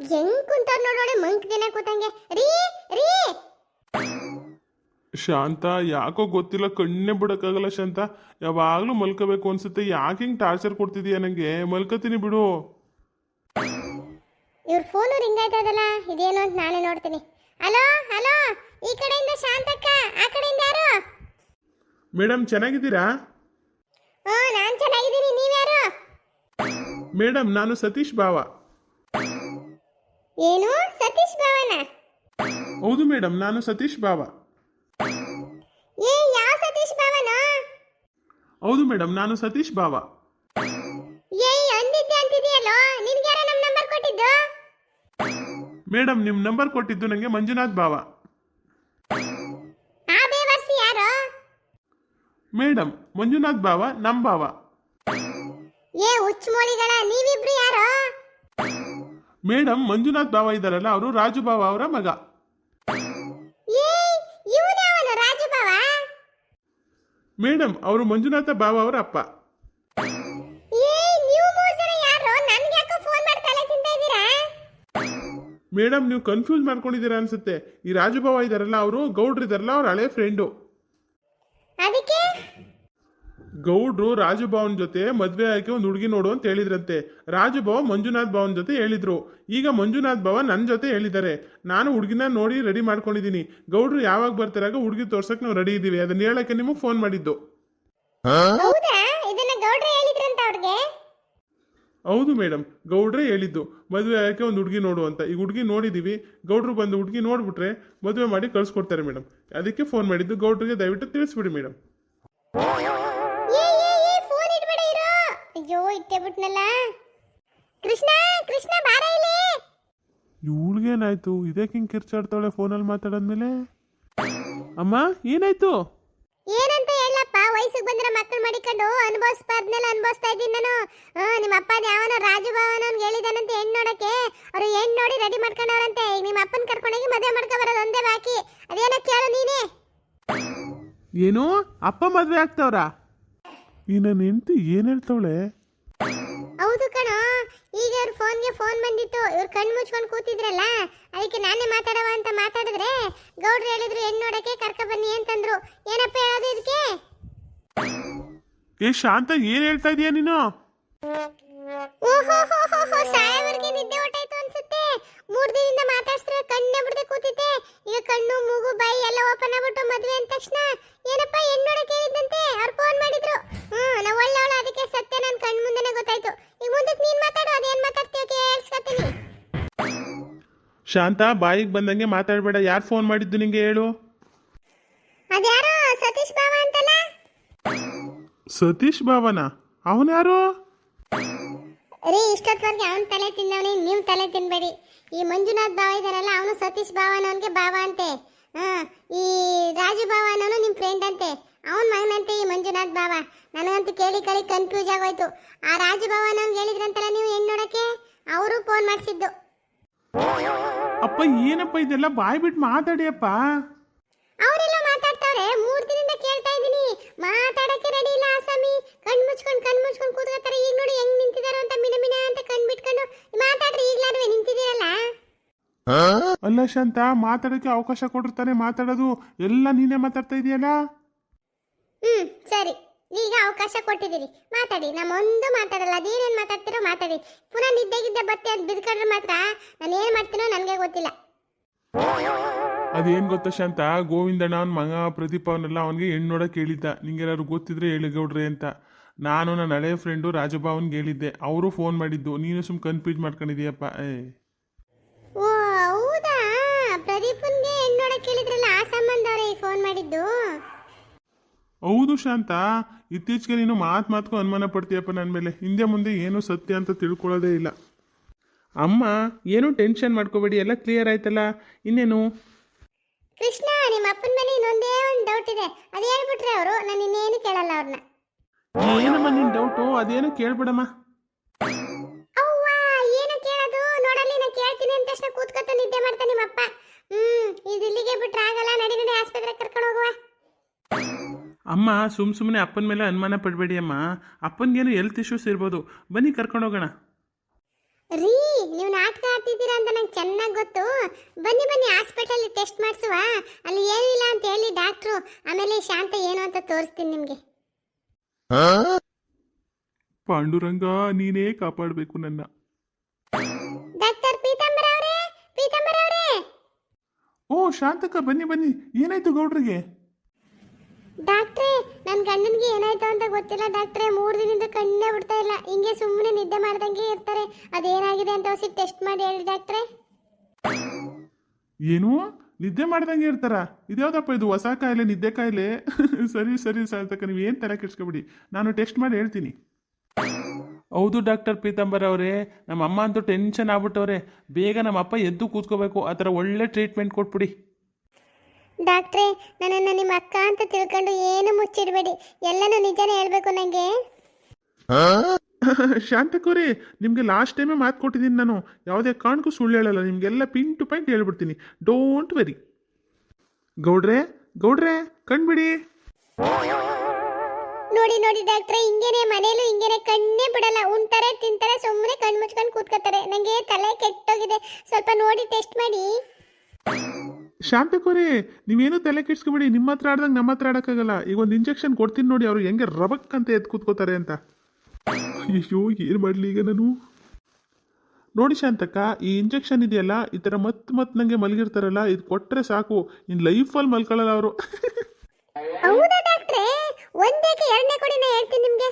ಹೆಂಗ್ ಕುಂತಾರ ನೋಡೋಳೆ ಮಂಕ್ ದಿನ ಕೂತಂಗೆ. ರೀ ರೀ ಶಾಂತ ಯಾಕೋ ಗೊತ್ತಿಲ್ಲ, ಕಣ್ಣೇ ಬಿಡಕ್ಕಾಗಲ್ಲ ಶಾಂತ. ಯಾವಾಗಲೂ ಮಲ್ಕೋಬೇಕು ಅನ್ಸುತ್ತೆ. ಯಾಕೆ ಹಿಂಗೆ ಟಾರ್ಚರ್ ಕೊಡ್ತಿದೀಯ ನನಗೆ? ಮಲ್ಕೋತೀನಿ ಬಿಡು. ಇವ್ರ ಫೋನು ರಿಂಗ್ ಆಯ್ತದಲ್ಲ, ಇದೇನು ಅಂತ ನಾನೇ ನೋಡ್ತೀನಿ. ಹಲೋ ಹಲೋ, ಈ ಕಡೆಯಿಂದ ಶಾಂತಕ್ಕ, ಆ ಕಡೆಯಿಂದ ಯಾರು? ಮೇಡಮ್ ಚೆನ್ನಾಗಿದ್ದೀರಾ? ನಾನ್ ಚೆನ್ನಾಗಿದ್ದೀನಿ, ನೀವ್ಯಾರು? ಮೇಡಮ್ ನಾನು ಸತೀಶ್ ಬಾವ. ಏನು ಸತೀಶ್ ಭಾವನ? ಹೌದು ಮೇಡಮ್, ನಾನು ಸತೀಶ್ ಬಾವ. ಯಾವ ಸತೀಶ್ ಭಾವನ? ಹೌದು ಮೇಡಮ್, ನಾನು ಸತೀಶ್ ಬಾವ. ಅಂದಿದ್ದೆ ಅಂತಿದೆಯಲ್ಲೋ, ನಿನ್ಗೆ ಯಾರೋ ನಮ್ಮ ನಂಬರ್ ಕೊಟ್ಟಿದ್ದು? ಮೇಡಮ್ ನಿಮ್ಮ ನಂಬರ್ ಕೊಟ್ಟಿದ್ದು ನನಗೆ ಮಂಜುನಾಥ್ ಬಾವ. ಆ ಬೇವರ್ಸಿ ಯಾರು? ಮೇಡಮ್ ಮಂಜುನಾಥ್ ಬಾವ ನಮ್ಮ ಬಾವ. ಹುಚ್ಚುಮೋಳಿಗಳ, ನೀವಿಬ್ರು ಯಾರು? ಮೇಡಮ್ ಮಂಜುನಾಥ್ ಬಾವ ಇದ್ದಾರಲ್ಲ, ಅವರು ರಾಜು ಬಾವ ಅವರ ಮಗ. ಇವನು ರಾಜು ಬಾವ? ಮೇಡಮ್ ಅವರು ಮಂಜುನಾಥ ಬಾವ ಅವರ ಅಪ್ಪ. ನೀವು ಮೂರು ಜನ ಯಾರು? ನನ್ಗೆ ಯಾಕೋ ಫೋನ್ ಮಾಡಿ ತಲೆ ತಿಂತಾ ಇದ್ದೀರಾ? ಮೇಡಮ್ ನೀವು ಕನ್ಫ್ಯೂಸ್ ಮಾಡ್ಕೊಂಡಿದ್ದೀರಾ ಅನ್ಸುತ್ತೆ. ಈ ರಾಜು ಬಾವ ಇದಾರಲ್ಲ, ಅವರು ಗೌಡ್ರು ಇದಾರಲ್ಲ, ಅವ್ರ ಹಳೆ ಫ್ರೆಂಡು. ಅದಕ್ಕೆ ಗೌಡ್ರು ರಾಜು ಬಾವನ್ ಜೊತೆ ಮದ್ವೆ ಆಗಿ ಒಂದು ಹುಡುಗಿ ನೋಡು ಅಂತ ಹೇಳಿದ್ರಂತೆ. ರಾಜು ಬಾವ ಮಂಜುನಾಥ್ ಬಾವನ್ ಜೊತೆ ಹೇಳಿದ್ರು. ಈಗ ಮಂಜುನಾಥ್ ಬಾವ ನನ್ನ ಜೊತೆ ಹೇಳಿದ್ದಾರೆ. ನಾನು ಹುಡುಗಿನ ನೋಡಿ ರೆಡಿ ಮಾಡ್ಕೊಂಡಿದ್ದೀನಿ. ಗೌಡ್ರು ಯಾವಾಗ ಬರ್ತಾರಾಗ ಹುಡುಗಿ ತೋರ್ಸಕ್ ನಾವು ರೆಡಿ ಇದ್ದೀವಿ. ಅದನ್ನ ಹೇಳಕ್ಕೆ ನಿಮಗೆ ಫೋನ್ ಮಾಡಿದ್ದು. ಹೌದಾ? ಇದನ್ನ ಗೌಡ್ರೆ ಹೇಳಿದ್ರಂತ ಅವ್ರಿಗೆ? ಹೌದು ಮೇಡಮ್, ಗೌಡ್ರೆ ಹೇಳಿದ್ದು ಮದುವೆ ಆಗೋಕ್ಕೆ ಒಂದು ಹುಡುಗಿ ನೋಡು ಅಂತ. ಈಗ ಹುಡುಗಿ ನೋಡಿದ್ದೀವಿ. ಗೌಡ್ರು ಬಂದು ಹುಡುಗಿ ನೋಡ್ಬಿಟ್ರೆ ಮದುವೆ ಮಾಡಿ ಕಳ್ಸಿಕೊಡ್ತಾರೆ ಮೇಡಮ್. ಅದಕ್ಕೆ ಫೋನ್ ಮಾಡಿದ್ದು. ಗೌಡ್ರಿಗೆ ದಯವಿಟ್ಟು ತಿಳಿಸ್ಬಿಡಿ ಮೇಡಮ್. ಫೋನ್ ಇಟ್ಬೇಡ ಇರೋ. ಅಯ್ಯೋ ಇಟ್ಟೆ ಬಿಟ್ನಲ್ಲ. ಕೃಷ್ಣ ಕೃಷ್ಣ ಬಾರ ಇಲ್ಲಿ. ಇವಳಿಗೇನಾಯ್ತು? ಇದಕ್ಕೆ ಹಿಂಗೆ ಕಿರ್ಚಾಡ್ತಾವಳೆ ಫೋನಲ್ಲಿ ಮಾತಾಡೋದ್ಮೇಲೆ? ಅಮ್ಮ ಏನಾಯ್ತು? ಏನಂತ ಹೇಳಪ್ಪ, ವಯಸ್ಸಿಗೆ ಬಂದಿರೋ ಮಕ್ಕಳು ಮಾಡಿಕೊಂಡು ಅನುಭವಿಸ್ಬಾರ್ದನ್ನೆಲ್ಲ ಅನುಭವಿಸ್ತಾ ಇದ್ದೀನಿ ನಾನು. ನಿಮ್ಮ ಅಪ್ಪ ಯಾವನೋ ರಾಜು ಭಾವನ ಹೇಳಿದಾನಂತೆ ಹೆಣ್ಣು ನೋಡಕ್ಕೆ. ಅವರು ಹೆಣ್ಣು ನೋಡಿ ರೆಡಿ ಮಾಡ್ಕೊಂಡವ್ರಂತೆ. ಈಗ ನಿಮ್ಮ ಅಪ್ಪನ ಕರ್ಕೊಂಡೋಗಿ ಮದುವೆ ಮಾಡ್ಕೊ ಬರೋದು ಒಂದೇ ಬಾಕಿ. ಅದೇನೋ ಕೇಳು ನೀನೇ. ಏನು ಅಪ್ಪ ಮದುವೆ ಆಗ್ತಾವ್ರಾ? ಈ ನನ್ನ ಹೆಂಡತಿ ಏನು ಹೇಳ್ತಾವಳೆ? ಹೌದು ಕಣೋ, ಈಗ ಇವ್ರ ಫೋನ್ಗೆ ಫೋನ್ ಬಂದಿತ್ತು. ಇವ್ರು ಕಣ್ಣು ಮುಚ್ಕೊಂಡು ಕೂತಿದ್ರಲ್ಲ, ಅದಕ್ಕೆ ನಾನೇ ಮಾತಾಡವ ಅಂತ ಮಾತಾಡಿದ್ರೆ ಗೌಡ್ರು ಹೇಳಿದ್ರು ಹೆಣ್ಣು ನೋಡಕ್ಕೆ ಕರ್ಕ ಬನ್ನಿ ಅಂತಂದ್ರು. ಏನಪ್ಪ ಹೇಳೋದು ಇದಕ್ಕೆ? ಏ ಶಾಂತ, ಏನು ಹೇಳ್ತಾ ಇದೀಯ ನೀನು? ಓಹೋ ಸಾಯವರ್ಗೆ ನಿದ್ದೆ ಹೊಟ್ಟಾಯ್ತು ಅನ್ಸುತ್ತೆ. 3 ದಿನದಿಂದ ಮಾತಾಡ್ಸಿದ್ರೆ ಕಣ್ಣೇ ಬಿಡದೆ ಕೂತಿದ್ದೆ. ಈಗ ಕಣ್ಣು ಮೂಗು ಬಾಯಿ ಎಲ್ಲ ಓಪನ್ ಆಗ್ಬಿಟ್ಟು ಮದ್ವೆ ಅಂದ ತಕ್ಷಣ ಏನಪ್ಪ ಹೆಣ್ಣು ನೋಡಕ್ಕೆ ಹೇಳಿದಂತೆ ಅವ್ರು ಫೋನ್ ಮಾಡಿದ್ರು. ನಾವು ಒಳ್ಳೆವಳು, ಅದಕ್ಕೆ ಸತ್ಯ ನನ್ನ ಕಣ್ಣು ಮುಂದೆನೆ ಗೊತ್ತಾಯ್ತು. ಈಗ ಮುಂದಕ್ಕೆ ನೀನ್ ಮಾತಾಡು, ಅದೇನ್ ಮಾತಾಡ್ತೀಯ ಕೇಳಿಸ್ಕೊತೀನಿ. ಶಾಂತ, ಬಾಯಿಗೆ ಬಂದಂಗೆ ಮಾತಾಡಬೇಡ. ಯಾರು ಫೋನ್ ಮಾಡಿದ್ದು ನಿಂಗೆ ಹೇಳು? ಅದ್ಯಾರೋ ಸತೀಶ್ ಬಾವ ಅಂತಲ್ಲ. ಸತೀಶ್ ಬಾವನ? ಅವನು ಯಾರು? ರೀ, ಇಷ್ಟೊತ್ತವರೆಗೆ ಅವನ ತಲೆ ತಿಂದವನಿ, ನೀವು ತಲೆ ತಿನ್ಬೇಡಿ. ಈ ಮಂಜುನಾಥ್ ಬಾವ ಇದಾರಲ್ಲ, ಅವನು ಸತೀಶ್ ಬಾವನವನ್ಗೆ ಬಾವ ಅಂತೆ. ಈ ರಾಜು ಬಾವ ಅನ್ನೋನು ನಿಮ್ಮ ಫ್ರೆಂಡ್ ಅಂತೆ. ಅವನ ಮಗನಂತೆ ಈ ಮಂಜುನಾಥ್ ಬಾವ. ನನಗಂತೂ ಕೇಳಿ ಕನ್ಫ್ಯೂಸ್ ಆಗೋಯ್ತು. ಆ ರಾಜು ಬಾವ ಅನ್ನೋನ್ಗೆ ಹೇಳಿದ್ರಂತಲ್ಲ ನೀವು ಹೆಣ್ಣು ನೋಡಕ್ಕೆ, ಅವರು ಫೋನ್ ಮಾಡಿಸಿದ್ದು. ಅಪ್ಪ ಏನಪ್ಪ ಇದೆಲ್ಲ? ಬಾಯ್ ಬಿಟ್ಟು ಮಾತಾಡಿಯಪ್ಪ. ಅವರೆಲ್ಲ ಮಾತಾಡ್ತಾವ್ರೆ, 3 ದಿನದಿಂದ ಕೇಳ್ತಾ ಇದ್ದೀನಿ. ಮಾತಾಡಕ್ಕೆ ರೆಡಿ ಇಲ್ಲ ಆಸಾಮಿ. ಕಣ್ ಮುಚ್ಕೊಂಡು ಕೂತ್ಕೋತಾರೆ. ಈಗ ನೋಡಿ ಹೆಂಗ್ ನಿಂತಿದಾರೋ ಅಂತ ಮಿನ ಅಂತ ಕಣ್ ಬಿಟ್ಕೊಂಡು. ಮಾತಾಡ್ರಿ, ಈಗ್ಲಾದ್ರೂ ನಿಂತಿದ್ದೀರಲ್ಲ. ಅಲ್ಲ ಶಾಂತ, ಮಾತಾಡೋಕ್ಕೆ ಅವಕಾಶ ಕೊಟ್ಟಿರ್ತಾನೆ ಮಾತಾಡೋದು. ಎಲ್ಲ ನೀನೇ ಮಾತಾಡ್ತಾ ಇದೆಯಲ್ಲ. ಸರಿ, ಈಗ ಅವಕಾಶ ಕೊಟ್ಟಿದ್ದೀರಿ, ಮಾತಾಡಿ. ನಮ್ಮೊಂದು ಮಾತಾಡಲ್ಲ. ಅದೇನೇನು ಮಾತಾಡ್ತಿರೋ ಮಾತಾಡಿ. ಪುನಃ ನಿದ್ದೆಗಿದ್ದೆ ಬತ್ತೆ ಅಂತ ಬಿದ್ಕೊಂಡ್ರೆ ಮಾತ್ರ ನಾನು ಏನು ಮಾಡ್ತೀನೋ ನನಗೆ ಗೊತ್ತಿಲ್ಲ. ಅದೇನು ಗೊತ್ತಾ ಶಾಂತ, ಗೋವಿಂದಣ್ಣ ಅವನ ಮಗ ಪ್ರದೀಪ್ ಅವನೆಲ್ಲ ಅವನಿಗೆ ಹೆಣ್ಣು ನೋಡಕ್ಕೆ ಹೇಳಿದ್ದ. ನಿಂಗೆ ಯಾರು ಗೊತ್ತಿದ್ರೆ ಹೇಳಿ ಗೌಡ್ರೆ ಅಂತ. ನಾನು ನನ್ನ ಹಳೆಯ ಫ್ರೆಂಡು ರಾಜಭಾವನ್ಗೆ ಹೇಳಿದ್ದೆ. ಅವರು ಫೋನ್ ಮಾಡಿದ್ದು. ನೀನು ಸುಮ್ಮನೆ ಕನ್ಫ್ಯೂಸ್ ಮಾಡ್ಕೊಂಡಿದೀಯಪ್ಪ. ಓ ಹೌದಾ? ಪ್ರದೀಪನ್ಗೆ ಹೆಣ್ಣು ನೋಡಕ್ಕೆ ಹೇಳಿದ್ರಲ್ಲ, ಆ ಸಂಬಂಧ ಅವರೇ ಫೋನ್ ಮಾಡಿದ್ದು. ಹೌದು ಶಾಂತ, ಇತ್ತೀಚೆಗೆ ನೀನು ಮಾತ್ಗೂ ಅನುಮಾನ ಪಡ್ತೀಯಪ್ಪ ನನ್ನ ಮೇಲೆ. ಹಿಂದೆ ಮುಂದೆ ಏನು ಸತ್ಯ ಅಂತ ತಿಳ್ಕೊಳ್ಳೋದೇ ಇಲ್ಲ. ಅಮ್ಮ ಏನು ಟೆನ್ಷನ್ ಮಾಡ್ಕೋಬೇಡಿ, ಎಲ್ಲ ಕ್ಲಿಯರ್ ಆಯ್ತಲ್ಲ. ಇನ್ನೇನು? ಕೃಷ್ಣ, ನಿಮ್ಮ ಅಪ್ಪನ ಮೇಲೆ ಇನ್ನೊಂದೇ ಒಂದು ಡೌಟ್ ಇದೆ. ಅದು ಹೇಳ್ಬಿಟ್ರೆ ಅವರು ನಾನು ಇನ್ನೇನು ಕೇಳಲ್ಲ ಅವ್ರನ್ನ. ಏನಮ್ಮ ನಿನ್ನ ಡೌಟು? ಅದೇನು ಕೇಳ್ಬಿಡಮ್ಮ. ಅವ್ವ, ಏನು ಕೇಳೋದು? ನೋಡಲ್ಲಿ, ನಾನು ಕೇಳ್ತೀನಿ ಅಂತ ತಕ್ಷಣ ಕೂತ್ಕೊತ ನಿದ್ದೆ ಮಾಡ್ತಾ ನಿಮ್ಮಪ್ಪ. ಇದು ಇಲ್ಲಿಗೆ ಬಿಟ್ರೆ ಆಗಲ್ಲ. ನಡಿ ಆಸ್ಪತ್ರೆಗೆ ಕರ್ಕೊಂಡು ಹೋಗುವ. ಅಮ್ಮ ಸುಮ್ಮನೆ ಅಪ್ಪನ ಮೇಲೆ ಅನುಮಾನ ಪಡಬೇಡಿ ಅಮ್ಮ. ಅಪ್ಪನಿಗೇನು ಹೆಲ್ತ್ ಇಶ್ಯೂಸ್ ಇರ್ಬೋದು. ಬನ್ನಿ ಕರ್ಕೊಂಡೋಗೋಣ. ರೀ, ನೀವು ನಾಟಕ ಆಡ್ತಿದ್ದೀರಾ ಅಂತ ಅಂತ ನಂಗೆ ಚೆನ್ನಾಗಿ ಗೊತ್ತು. ಬನ್ನಿ ಬನ್ನಿ ಹಾಸ್ಪಿಟಲ್ ಟೆಸ್ಟ್ ಮಾಡಿಸುವ. ಅಲ್ಲಿ ಏನೂ ಇಲ್ಲ ಅಂತ ಹೇಳಿ ಡಾಕ್ಟ್ರು. ಆಮೇಲೆ ಶಾಂತ ಏನು ಅಂತ ತೋರಿಸ್ತೀನಿ ನಿಮಗೆ. ಪಾಂಡುರಂಗ ನೀನೇ ಕಾಪಾಡಬೇಕು ನನ್ನ. ಡಾಕ್ಟರ್ ಪೀತಾಂಬರ ಅವರೇ, ಪೀತಾಂಬರ ಅವರೇ. ಓ ಶಾಂತಕ್ಕ, ಬನ್ನಿ ಬನ್ನಿ. ಏನಾಯ್ತು ಗೌಡ್ರಿಗೆ? ಡಾಕ್ಟ್ರೇ, ನನ್ನ ಗಂಡನಿಗೆ ಏನಾಯ್ತು ಅಂತ ಗೊತ್ತಿಲ್ಲ ಡಾಕ್ಟ್ರೇ. 3 ದಿನದಿಂದ ಕಣ್ಣೇ ಬಿಡ್ತಾ ಇಲ್ಲ. ಹಿಂಗೆ ಸುಮ್ಮನೆ ನಿದ್ದೆ ಮಾಡ್ದಂಗೆ ಇರ್ತಾರೆ. ಅದೇನಾಗಿದೆ ಅಂತ ಹೊಸಿ ಟೆಸ್ಟ್ ಮಾಡಿ ಹೇಳಿ ಡಾಕ್ಟ್ರೇ. ಏನು ನಿದ್ದೆ ಮಾಡ್ದಂಗೆ ಇರ್ತಾರ? ಇದ್ಯಾವ್ದಪ್ಪ ಇದು ಹೊಸ ಕಾಯಿಲೆ, ನಿದ್ದೆ ಕಾಯಿಲೆ? ಸರಿ ಸರಿ ಶಾಂತಕ್ಕ, ನೀವು ಏನು ತಲೆ ಕೆಡ್ಸ್ಕೊಬಿಡಿ, ನಾನು ಟೆಸ್ಟ್ ಮಾಡಿ ಹೇಳ್ತೀನಿ. ಹೌದು ಡಾಕ್ಟರ್ ಪೀತಾಂಬರ ಅವರೇ, ನಮ್ಮ ಅಮ್ಮ ಅಂತೂ ಟೆನ್ಷನ್ ಆಗ್ಬಿಟ್ಟವ್ರೆ. ಬೇಗ ನಮ್ಮ ಅಪ್ಪ ಎದ್ದು ಕೂತ್ಕೋಬೇಕು. ಆ ಥರ ಒಳ್ಳೆ ಟ್ರೀಟ್ಮೆಂಟ್ ಕೊಟ್ಬಿಡಿ. ಡಾಕ್ಟ್ರೇ, ನನ್ನನ್ನು ನಿಮ್ಮ ಅಕ್ಕ ಅಂತ ತಿಳ್ಕೊಂಡು ಏನು ಮುಚ್ಚಿಡಬೇಡಿ. ಎಲ್ಲನೂ ನಿಜನೇ ಹೇಳ್ಬೇಕು ನನಗೆ. ಶಾಂತಕವ್ರೆ, ನಿಮಗೆ ಲಾಸ್ಟ್ ಟೈಮೇ ಮಾತು ಕೊಟ್ಟಿದ್ದೀನಿ ನಾನು. ಯಾವುದೇ ಕಾರಣಕ್ಕೂ ಸುಳ್ಳು ಹೇಳಲ್ಲ. ನಿಮಗೆಲ್ಲ ಪಿನ್ ಟು ಪಾಯಿಂಟ್ ಹೇಳ್ಬಿಡ್ತೀನಿ. Don't very. ಗೌಡ್ರೆ ಗೌಡ್ರೆ, ಕಣ್ಬಿಡಿ. ನೋಡಿ ನೋಡಿ ಡಾಕ್ಟ್ರೇ, ಹಿಂಗೇನೆ ಮನೇಲೂ ಹಿಂಗೇನೆ ಕಣ್ಣೇ ಬಿಡಲ್ಲ. ಉಣ್ತಾರೆ ತಿಂತಾರೆ, ಸುಮ್ಮನೆ ಕಣ್ಣು ಮುಚ್ಕೊಂಡು ಕೂತ್ಕೋತಾರೆ. ನನಗೆ ತಲೆ ಕೆಟ್ಟೋಗಿದೆ. ಸ್ವಲ್ಪ ನೋಡಿ ಟೆಸ್ಟ್ ಮಾಡಿ. ಶಾಂತಕವ್ರೆ, ನೀವೇನು ತಲೆ ಕೆಡ್ಸ್ಕೊಬೇಡಿ. ನಿಮ್ಮ ಹತ್ರ ಆಡ್ದಂಗೆ ನಮ್ಮ ಹತ್ರ ಆಡೋಕ್ಕಾಗಲ್ಲ. ಈಗ ಒಂದು ಇಂಜೆಕ್ಷನ್ ಕೊಡ್ತೀನಿ ನೋಡಿ, ಅವರು ಹೆಂಗೆ ರಬಕ್ ಅಂತ ಎದ್ದು ಕೂತ್ಕೋತಾರೆ ಅಂತ. ಅಯ್ಯೋ, ಏನು ಮಾಡಲಿ ಈಗ ನಾನು? ನೋಡಿ ಶಾಂತಕ್ಕ, ಈ ಇಂಜೆಕ್ಷನ್ ಇದೆಯಲ್ಲ, ಈ ಥರ ಮತ್ತೆ ನಂಗೆ ಮಲಗಿರ್ತಾರಲ್ಲ, ಇದು ಕೊಟ್ಟರೆ ಸಾಕು, ಇನ್ನು ಲೈಫಲ್ಲಿ ಮಲ್ಕೊಳ್ಳಲ್ಲ ಅವರು. ಹೌದಾ ಡಾಕ್ಟ್ರೇ? ಒಂದೇಕೆ ಎರಡನೇ ಕೊಡಿ, ನಾ ಹೇಳ್ತೀನಿ ನಿಮಗೆ.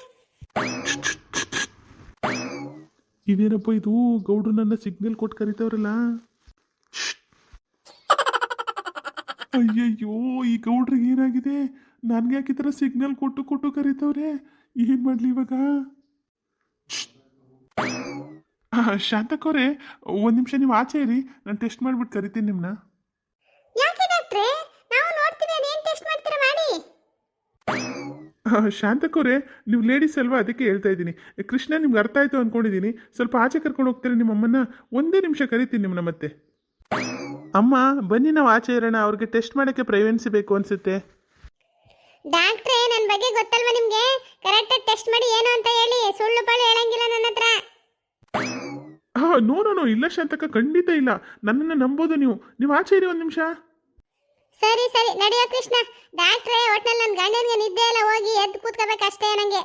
ಇದೇನಪ್ಪ ಇದು? ಗೌಡ್ರು ನನ್ನ ಸಿಗ್ನಲ್ ಕೊಟ್ಟು ಕರಿತವ್ರಲ್ಲ. ಅಯ್ಯಯ್ಯೋ, ಈ ಗೌಡ್ರಿಗೆ ಏನಾಗಿದೆ? ನನ್ಗೆ ಯಾಕೆ ಈ ಥರ ಸಿಗ್ನಲ್ ಕೊಟ್ಟು ಕರಿತವ್ರೆ? ಏನು ಮಾಡಲಿ ಇವಾಗ? ಶಾಂತಕವ್ರೆ, ಒಂದು ನಿಮಿಷ ನೀವು ಆಚೆ ಇರಿ, ನಾನು ಟೆಸ್ಟ್ ಮಾಡಿಬಿಟ್ಟು ಕರಿತೀನಿ ನಿಮ್ಮನ್ನ. ಯಾಕೆ ಡಾಕ್ಟ್ರೇ? ನಾವು ನೋಡ್ತೀವಿ, ಅದೇನು ಟೆಸ್ಟ್ ಮಾಡ್ತೀರಾ ಮಾಡಿ. ಶಾಂತಕವ್ರೆ, ನೀವು ಲೇಡೀಸ್ ಅಲ್ವಾ, ಅದಕ್ಕೆ ಹೇಳ್ತಾ ಇದ್ದೀನಿ. ಕೃಷ್ಣ, ನಿಮ್ಗೆ ಅರ್ಥ ಆಯಿತು ಅಂದ್ಕೊಂಡಿದ್ದೀನಿ. ಸ್ವಲ್ಪ ಆಚೆ ಕರ್ಕೊಂಡು ಹೋಗ್ತೀರಾ ನಿಮ್ಮಮ್ಮನ್ನ? ಒಂದೇ ನಿಮಿಷ ಕರಿತೀನಿ ನಿಮ್ಮನ್ನ ಮತ್ತೆ. ಅಮ್ಮ ಬನ್ನಿ, ನಾವು ಆಚೆ ಇರೋಣ. ಅವ್ರಿಗೆ ಟೆಸ್ಟ್ ಮಾಡೋಕ್ಕೆ ಪ್ರೈವೆನ್ಸಿ ಬೇಕು ಅನಿಸುತ್ತೆ. ಡಾಕ್ಟ್ರೇ, ನನ್ನ ಬಗ್ಗೆ ಗೊತ್ತಲ್ವಾ ನಿಮಗೆ? ಕರೆಕ್ಟಾಗಿ ಟೆಸ್ಟ್ ಮಾಡಿ ಏನು ಅಂತ ಹೇಳಿ. ಸುಳ್ಳು ಪಳ್ಳು ಹೇಳಂಗಿಲ್ಲ ನನ್ನ ಹತ್ರ. ನೋ, ಇಲ್ಲ ಶಾಂತಕ್ಕ, ಖಂಡಿತ ಇಲ್ಲ. ನನ್ನನ್ನು ನಂಬೋದು ನೀವು ಆಚೆ ಇರಿ ಒಂದು ನಿಮಿಷ. ಸರಿ ನಡೆಯೋ ಕೃಷ್ಣ. ಡಾಕ್ಟ್ರೇ, ಒಟ್ನಲ್ಲಿ ನನ್ನ ಗಂಡನಿಗೆ ನಿದ್ದೆ ಎಲ್ಲ ಹೋಗಿ ಎದ್ದು ಕೂತ್ಕೋಬೇಕಷ್ಟೇ ನನಗೆ.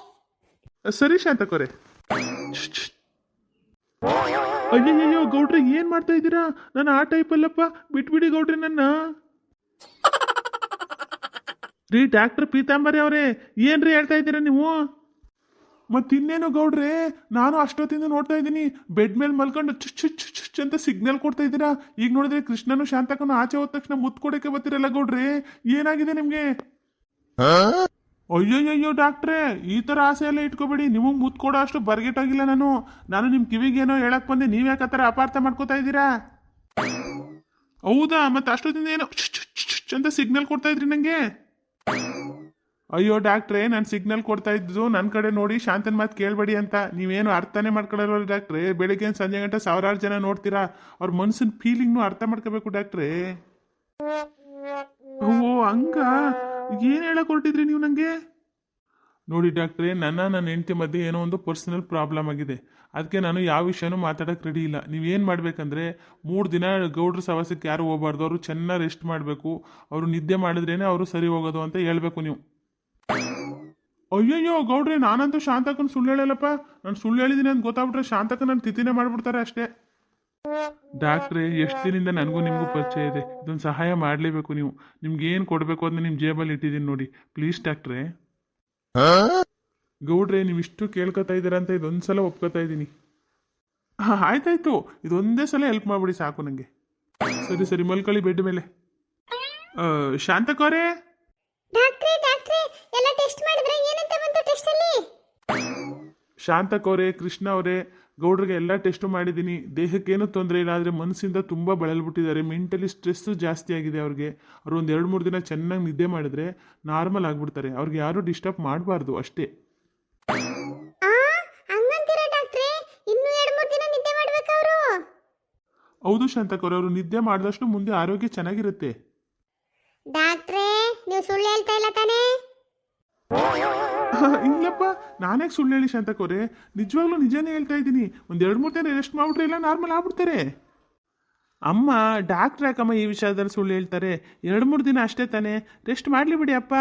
ಸರಿ ಶಾಂತಕವ್ರೆ. ಅಯ್ಯಯ್ಯೋ ಗೌಡ್ರೆ, ಏನು ಮಾಡ್ತಾ ಇದ್ದೀರಾ? ನಾನು ಆ ಟೈಪ್ ಅಲ್ಲಪ್ಪ, ಬಿಟ್ಬಿಡಿ ಗೌಡ್ರೆ ನನ್ನ. ರೀ ಡಾಕ್ಟರ್ ಪೀತಾಂಬರಿ ಅವರೇ, ಏನ್ರಿ ಹೇಳ್ತಾ ಇದ್ದೀರಾ ನೀವು? ಮತ್ತಿನ್ನೇನು ಗೌಡ್ರೆ, ನಾನು ಅಷ್ಟೊತ್ತಿಂದ ನೋಡ್ತಾ ಇದ್ದೀನಿ, ಬೆಡ್ ಮೇಲೆ ಮಲ್ಕೊಂಡು ಚುಚ್ ಅಂತ ಸಿಗ್ನಲ್ ಕೊಡ್ತಾ ಇದ್ದೀರಾ. ಈಗ ನೋಡಿದ್ರೆ ಕೃಷ್ಣನು ಶಾಂತಕನು ಆಚೆ ಹೋದ ತಕ್ಷಣ ಮುತ್ತು ಕೊಡೋಕೆ ಬರ್ತಿರಲ್ಲ ಗೌಡ್ರೆ, ಏನಾಗಿದೆ ನಿಮಗೆ? ಅಯ್ಯಯ್ಯೋ ಡಾಕ್ಟ್ರೇ, ಈ ಥರ ಆಸೆ ಎಲ್ಲ ಇಟ್ಕೋಬೇಡಿ. ನಿಮಗೆ ಮುತ್ತು ಕೊಡೋ ಅಷ್ಟು ಬರ್ಗೆಟಾಗಿಲ್ಲ ನಾನು ನಿಮ್ಮ ಕಿವಿಗೇನೋ ಹೇಳಕ್ ಬಂದೆ. ನೀವು ಯಾಕೆ ಆ ಥರ ಅಪಾರ್ಥ ಮಾಡ್ಕೋತಾ ಇದ್ದೀರಾ? ಹೌದಾ? ಮತ್ತೆ ಅಷ್ಟೊತ್ತಿಂದ ಏನೋ ಚುಚ್ ಅಂತ ಸಿಗ್ನಲ್ ಕೊಡ್ತಾ ಇದ್ರಿ ನನಗೆ. ಅಯ್ಯೋ ಡಾಕ್ಟ್ರೇ, ನಾನು ಸಿಗ್ನಲ್ ಕೊಡ್ತಾ ಇದ್ದು ನನ್ನ ಕಡೆ ನೋಡಿ, ಶಾಂತನ ಮಾತು ಕೇಳಬೇಡಿ ಅಂತ. ನೀವೇನು ಅರ್ಥನೇ ಮಾಡ್ಕೊಳ್ಳಲ್ವಲ್ಲ ಡಾಕ್ಟ್ರೇ. ಬೆಳಿಗ್ಗೆ ಸಂಜೆ ಗಂಟೆ ಸಾವಿರಾರು ಜನ ನೋಡ್ತೀರಾ, ಅವ್ರ ಮನಸ್ಸಿನ ಫೀಲಿಂಗ್ನು ಅರ್ಥ ಮಾಡ್ಕೋಬೇಕು ಡಾಕ್ಟ್ರೇ. ಓ ಹಂಗ? ಏನು ಹೇಳಕ್ ಹೊರಟಿದ್ರಿ ನೀವು ನನಗೆ? ನೋಡಿ ಡಾಕ್ಟ್ರೇ, ನನ್ನ ಹೆಂಡತಿ ಮಧ್ಯೆ ಏನೋ ಒಂದು ಪರ್ಸನಲ್ ಪ್ರಾಬ್ಲಮ್ ಆಗಿದೆ. ಅದಕ್ಕೆ ನಾನು ಯಾವ ವಿಷಯನೂ ಮಾತಾಡೋಕೆ ರೆಡಿ ಇಲ್ಲ. ನೀವೇನು ಮಾಡಬೇಕಂದ್ರೆ, 3 ದಿನ ಗೌಡ್ರ ಸವಾಸಕ್ಕೆ ಯಾರು ಹೋಗ್ಬಾರ್ದು. ಅವರು ಚೆನ್ನಾಗಿ ರೆಸ್ಟ್ ಮಾಡಬೇಕು. ಅವರು ನಿದ್ದೆ ಮಾಡಿದ್ರೇನೆ ಅವರು ಸರಿ ಹೋಗೋದು ಅಂತ ಹೇಳ್ಬೇಕು ನೀವು. ಅಯ್ಯಯ್ಯೋ ಗೌಡ್ರೆ, ನಾನಂತೂ ಶಾಂತಕನ ಸುಳ್ಳು ಹೇಳಲ್ಲಪ್ಪ. ನಾನು ಸುಳ್ಳು ಹೇಳಿದ್ದೀನಿ ಅಂತ ಗೊತ್ತಾಗ್ಬಿಟ್ರೆ ಶಾಂತಕ ನನ್ನ ತಿಥಿನೇ ಮಾಡಿಬಿಡ್ತಾರೆ ಅಷ್ಟೇ. ಡಾಕ್ಟ್ರೇ, ಎಷ್ಟು ದಿನದಿಂದ ನನಗೂ ನಿಮಗೂ ಪರಿಚಯ ಇದೆ. ಇದೊಂದು ಸಹಾಯ ಮಾಡಲೇಬೇಕು ನೀವು. ನಿಮ್ಗೆ ಏನು ಕೊಡಬೇಕು ಅಂತ ನಿಮ್ಮ ಜೇಬಲ್ಲಿ ಇಟ್ಟಿದ್ದೀನಿ ನೋಡಿ. ಪ್ಲೀಸ್ ಡಾಕ್ಟ್ರೇ. ಗೌಡ್ರೆ, ನೀವು ಇಷ್ಟು ಕೇಳ್ಕೊತಾ ಇದ್ದೀರಾ ಅಂತ ಇದೊಂದು ಸಲ ಒಪ್ಕೋತಾ ಇದ್ದೀನಿ. ಆಯ್ತಾಯ್ತು, ಇದೊಂದೇ ಸಲ ಹೆಲ್ಪ್ ಮಾಡಿಬಿಡಿ ಸಾಕು ನನಗೆ. ಸರಿ ಮಲ್ಕೊಳ್ಳಿ ಬೆಡ್ ಮೇಲೆ. ಶಾಂತಕವ್ರೆ, ಡಾಕ್ಟ್ರೇ, ಎಲ್ಲ ಟೆಸ್ಟ್ ಮಾಡಿದ್ರೆ ಏನಂತ ಬಂತು ಟೆಸ್ಟ್ ಅಲ್ಲಿ? ಶಾಂತಕವ್ರೆ, ಕೃಷ್ಣ ಅವರೇ, ಗೌಡ್ರಿಗೆ ಎಲ್ಲ ಟೆಸ್ಟು ಮಾಡಿದ್ದೀನಿ. ದೇಹಕ್ಕೇನು ತೊಂದರೆ ಇಲ್ಲ, ಆದರೆ ಮನಸ್ಸಿಂದ ತುಂಬ ಬಳಲ್ಬಿಟ್ಟಿದ್ದಾರೆ. ಮೆಂಟಲಿ ಸ್ಟ್ರೆಸ್ಸು ಜಾಸ್ತಿ ಆಗಿದೆ ಅವ್ರಿಗೆ. ಅವ್ರು ಒಂದು 2-3 ದಿನ ಚೆನ್ನಾಗಿ ನಿದ್ದೆ ಮಾಡಿದ್ರೆ ನಾರ್ಮಲ್ ಆಗಿಬಿಡ್ತಾರೆ. ಅವ್ರಿಗೆ ಯಾರೂ ಡಿಸ್ಟರ್ಬ್ ಮಾಡಬಾರ್ದು ಅಷ್ಟೇ. ಹಂಗಂತೀರಾ ಡಾಕ್ಟ್ರೇ? ಇನ್ನೂ 2-3 ದಿನ ನಿದ್ದೆ ಮಾಡ್ಬೇಕಾ ಅವರು? ಹೌದು ಶಾಂತಕವ್ರೆ, ಅವರು ನಿದ್ದೆ ಮಾಡಿದಷ್ಟು ಮುಂದೆ ಆರೋಗ್ಯ ಚೆನ್ನಾಗಿರುತ್ತೆ. ಡಾಕ್ಟ್ರೇ, ನೀವು ಸುಳ್ಳು ಹೇಳ್ತಾ ಇಲ್ಲ ತಾನೇ? ಇಲ್ಲಪ್ಪ, ನಾನೇ ಸುಳ್ಳು ಹೇಳಿ ಶಾಂತಕವ್ರೆ, ನಿಜವಾಗ್ಲೂ ನಿಜಾನೇ ಹೇಳ್ತಾ ಇದ್ದೀನಿ. ಒಂದು 2-3 ದಿನ ರೆಸ್ಟ್ ಮಾಡ್ಬಿಟ್ರೆ ಎಲ್ಲ ನಾರ್ಮಲ್ ಆಗ್ಬಿಡ್ತಾರೆ. ಅಮ್ಮ ಡಾಕ್ಟ್ರ್ ಯಾಕಮ್ಮ ಈ ವಿಷಯದಲ್ಲಿ ಸುಳ್ಳು ಹೇಳ್ತಾರೆ? 2-3 ದಿನ ಅಷ್ಟೇ ತಾನೇ, ರೆಸ್ಟ್ ಮಾಡಲಿ ಬಿಡಿ ಅಪ್ಪ.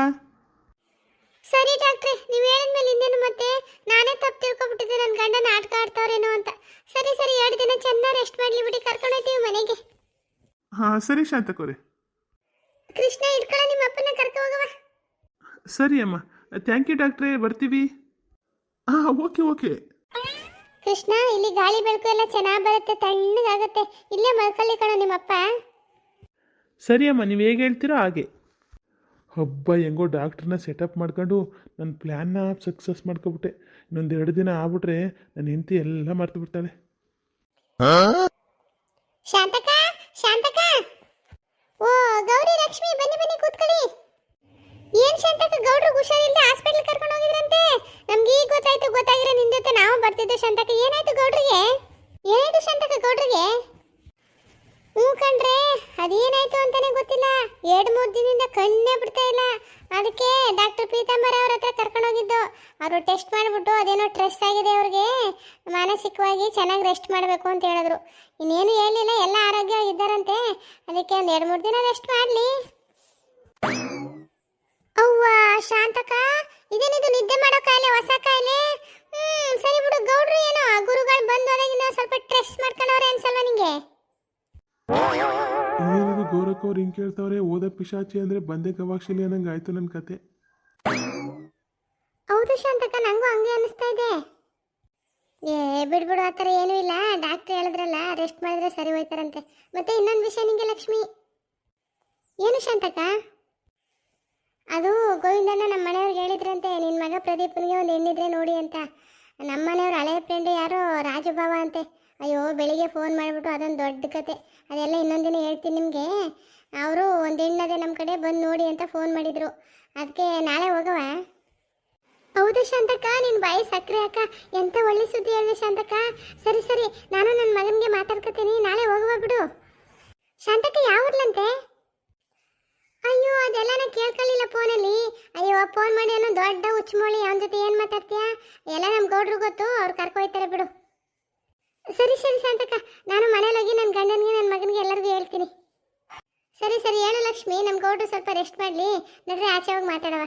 ಸರಿ ಡಾಕ್ಟ್ರೆ, ನೀವು ಹೇಳಿದ್ಮೇಲೆ ಇನ್ನೇನು ಮತ್ತೆ ನಾನೇ ತಪ್ಪು ತಿಳ್ಕೊಬಿಟ್ಟಿದ್ದೆ, ನನ್ನ ಗಂಡ ನಾಟಕ ಆಡ್ತಾವ್ರೇನೋ ಅಂತ. ಸರಿ 2 ದಿನ ಚೆನ್ನಾಗಿ ರೆಸ್ಟ್ ಮಾಡಲಿ ಬಿಡಿ, ಕರ್ಕೊಂಡು ಹೋಗ್ತೀವಿ ಮನೆಗೆ. ಹಾಂ ಸರಿ ಶಾಂತಕೋರೆ. ಕೃಷ್ಣ ಇಟ್ಕೊಳ್ಳೋ, ನಿಮ್ಮ ಅಪ್ಪನ ಕರ್ಕೊ ಹೋಗವ. ಸರಿ ಅಮ್ಮ, ಥ್ಯಾಂಕ್ ಯು ಡಾಕ್ಟ್ರೇ, ಬರ್ತೀವಿ. ಹಾಂ ಓಕೆ. ಕೃಷ್ಣ, ಇಲ್ಲಿ ಗಾಳಿ ಬೆಳಕು ಎಲ್ಲ ಚೆನ್ನಾಗಿ ಬರುತ್ತೆ, ತಣ್ಣಗಾಗುತ್ತೆ. ಇಲ್ಲೇ ಮಲ್ಕೊಳ್ಳಿ ಕಣೋ ನಿಮ್ಮಪ್ಪ. ಸರಿ ಅಮ್ಮ, ನೀವು ಹೇಗೆ ಹೇಳ್ತೀರೋ ಹಾಗೆ. ಹಬ್ಬ, ಹೆಂಗೋ ಡಾಕ್ಟ್ರನ್ನ ಸೆಟಪ್ ಮಾಡ್ಕೊಂಡು ನನ್ನ ಪ್ಲ್ಯಾನ್ನ ಸಕ್ಸಸ್ ಮಾಡ್ಕೊಬಿಟ್ಟೆ. ಇನ್ನೊಂದು 2 ದಿನ ಆಗ್ಬಿಟ್ರೆ ನನ್ನ ಹೆಂಡತಿ ಎಲ್ಲ ಮರ್ತು ಬಿಡ್ತಾಳೆ. ಶಾಂತಕ, ಓ ಗೌರಿ ಲಕ್ಷ್ಮಿ, ಬನ್ನಿ ಕೂತ್ಕೊಳ್ಳಿ. ಏನ್ ಶಾಂತಕ, ಗೌಡ್ರು ಹುಷಾರಿಲ್ಲ, ಹಾಸ್ಪಿಟಲ್ ಕರ್ಕೊಂಡು ಹೋಗಿದ್ರಂತೆ. ನಮ್ಗೆ ಈಗ ಗೊತ್ತಾಗಿರೋ ನಿನ್ ಜೊತೆ ನಾವು ಬರ್ತಿದ್ದೆ. ಶಾಂತಕ, ಏನಾಯ್ತು ಶಾಂತಕ ಗೌಡ್ರಿಗೆ? ಹ್ಞೂ ಕಣ್ರೆ, ಅದೇನಾಯ್ತು ಅಂತಾನೆ ಗೊತ್ತಿಲ್ಲ. 2-3 ದಿನದಿಂದ ಕಣ್ಣೇ ಬಿಡ್ತಾ ಇಲ್ಲ. ಅದಕ್ಕೆ ಡಾಕ್ಟರ್ ಪೀತಾಂಬರ ಅವ್ರ ಹತ್ರ ಕರ್ಕೊಂಡೋಗಿದ್ದು. ಅವರು ಟೆಸ್ಟ್ ಮಾಡಿಬಿಟ್ಟು ಅದೇನೋ ಸ್ಟ್ರೆಸ್ ಆಗಿದೆ ಅವ್ರಿಗೆ, ಮಾನಸಿಕವಾಗಿ ಚೆನ್ನಾಗಿ ರೆಸ್ಟ್ ಮಾಡಬೇಕು ಅಂತ ಹೇಳಿದ್ರು. ಇನ್ನೇನು ಹೇಳಿಲ್ಲ, ಎಲ್ಲ ಆರೋಗ್ಯವಾಗಿದ್ದಾರಂತೆ. ಅದಕ್ಕೆ ಒಂದು 2-3 ದಿನ ರೆಸ್ಟ್ ಮಾಡಲಿ. ಅವ್ವ ಶಾಂತಕ, ಇದೇನಿದು ನಿದ್ದೆ ಮಾಡೋ ಕಾಯಿಲೆ, ಹೊಸ ಕಾಯಿಲೆ? ಸರಿ ಬಿಡು. ಗೌಡ್ರು ಏನೋ ಗುರುಗಳು ಬಂದು ಹೋದಾಗಿಂದ ಸ್ವಲ್ಪ ಸ್ಟ್ರೆಸ್ ಮಾಡ್ಕೊಂಡವ್ರೆ ಅನ್ಸಲ್ವಾ ನಿಂಗೆ? ಏನಿದು ಗೌರಕ್ಕ ಅವ್ರು ಹಿಂಗೆ ಕೇಳ್ತಾವ್ರೆ? ಓದ ಪಿಶಾಚಿ ಅಂದರೆ ಬಂದೆ ಗವಾಕ್ಷಿಲಿ ಅನ್ನಂಗೆ ಆಯ್ತು ನನ್ನ ಕತೆ. ಹೌದು ಶಾಂತಕ, ನಂಗೂ ಹಂಗೆ ಅನಿಸ್ತಾ ಇದೆ. ಬಿಡ್ಬಿಡು, ಆ ಥರ ಏನೂ ಇಲ್ಲ. ಡಾಕ್ಟ್ರ್ ಹೇಳಿದ್ರಲ್ಲ, ರೆಸ್ಟ್ ಮಾಡಿದ್ರೆ ಸರಿ ಹೋಯ್ತಾರಂತೆ. ಮತ್ತೆ ಇನ್ನೊಂದು ವಿಷಯ ನಿಂಗೆ ಲಕ್ಷ್ಮಿ. ಏನು ಶಾಂತಕ? ಅದು ಗೋವಿಂದಣ್ಣ ನಮ್ಮ ಮನೆಯವ್ರಿಗೆ ಹೇಳಿದ್ರಂತೆ, ನಿನ್ನ ಮಗ ಪ್ರದೀಪ್ನಿಗೆ ಒಂದು ಹೆಣ್ಣಿದ್ರೆ ನೋಡಿ ಅಂತ. ನಮ್ಮ ಮನೆಯವ್ರ ಹಳೆಯ ಫ್ರೆಂಡು ಯಾರೋ ರಾಜು ಭಾವ ಅಂತೆ. ಅಯ್ಯೋ, ಬೆಳಿಗ್ಗೆ ಫೋನ್ ಮಾಡಿಬಿಟ್ಟು ಅದೊಂದು ದೊಡ್ಡ ಕತೆ. ಅದೆಲ್ಲ ಇನ್ನೊಂದು ದಿನ ಹೇಳ್ತೀನಿ ನಿಮಗೆ. ಅವರು ಒಂದು ಹೆಣ್ಣದೆ ನಮ್ಮ ಕಡೆ, ಬಂದು ನೋಡಿ ಅಂತ ಫೋನ್ ಮಾಡಿದರು. ಅದಕ್ಕೆ ನಾಳೆ ಹೋಗವ? ಹೌದು ಶಾಂತಕ, ನಿನ್ನ ಬಾಯಿ ಸಕ್ಕರೆ ಅಕ್ಕ, ಎಂಥ ಒಳ್ಳೆ ಸುದ್ದಿ ಹೇಳಿದೆ ಶಾಂತಕ. ಸರಿ, ನಾನು ನನ್ನ ಮಗನಿಗೆ ಮಾತಾಡ್ಕೊತೀನಿ, ನಾಳೆ ಹೋಗುವ ಬಿಡು. ಶಾಂತಕ, ಯಾವ ಊರ್ಲಂತೆ? ಅಯ್ಯೋ, ಅದೆಲ್ಲ ನಾ ಕೇಳ್ಕೊಳ್ಳಿಲ್ಲ ಫೋನಲ್ಲಿ. ಅಯ್ಯೋ, ಫೋನ್ ಮಾಡಿ ಅನ್ನೋ ದೊಡ್ಡ ಹುಚ್ಚಮೋಳಿ, ಅವನ ಜೊತೆ ಏನು ಮಾತಾಡ್ತೀಯಾ? ಎಲ್ಲ ನಮ್ಮ ಗೌಡ್ರು ಗೊತ್ತು, ಅವ್ರು ಕರ್ಕೊಯ್ತಾರೆ ಬಿಡು. ಸರಿ ಶಾಂತಕ, ನಾನು ಮನೇಲಿ ಹೋಗಿ ನನ್ನ ಗಂಡನಿಗೆ ನನ್ನ ಮಗನಿಗೆ ಎಲ್ಲರಿಗೂ ಹೇಳ್ತೀನಿ. ಸರಿ ಹೇಳು ಲಕ್ಷ್ಮಿ, ನಮ್ಮ ಗೌಡ್ರು ಸ್ವಲ್ಪ ರೆಸ್ಟ್ ಮಾಡಲಿ. ನಡ್ರಿ ಆಚೆ ಹೋಗಿ ಮಾತಾಡವ.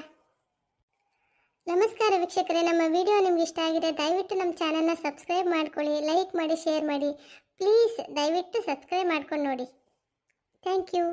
ನಮಸ್ಕಾರ ವೀಕ್ಷಕರೇ, ನಮ್ಮ ವಿಡಿಯೋ ನಿಮ್ಗೆ ಇಷ್ಟ ಆಗಿದೆ ದಯವಿಟ್ಟು ನಮ್ಮ ಚಾನಲ್ನ ಸಬ್ಸ್ಕ್ರೈಬ್ ಮಾಡ್ಕೊಳ್ಳಿ, ಲೈಕ್ ಮಾಡಿ, ಶೇರ್ ಮಾಡಿ. ಪ್ಲೀಸ್ ದಯವಿಟ್ಟು ಸಬ್ಸ್ಕ್ರೈಬ್ ಮಾಡ್ಕೊಂಡು ನೋಡಿ. Thank you.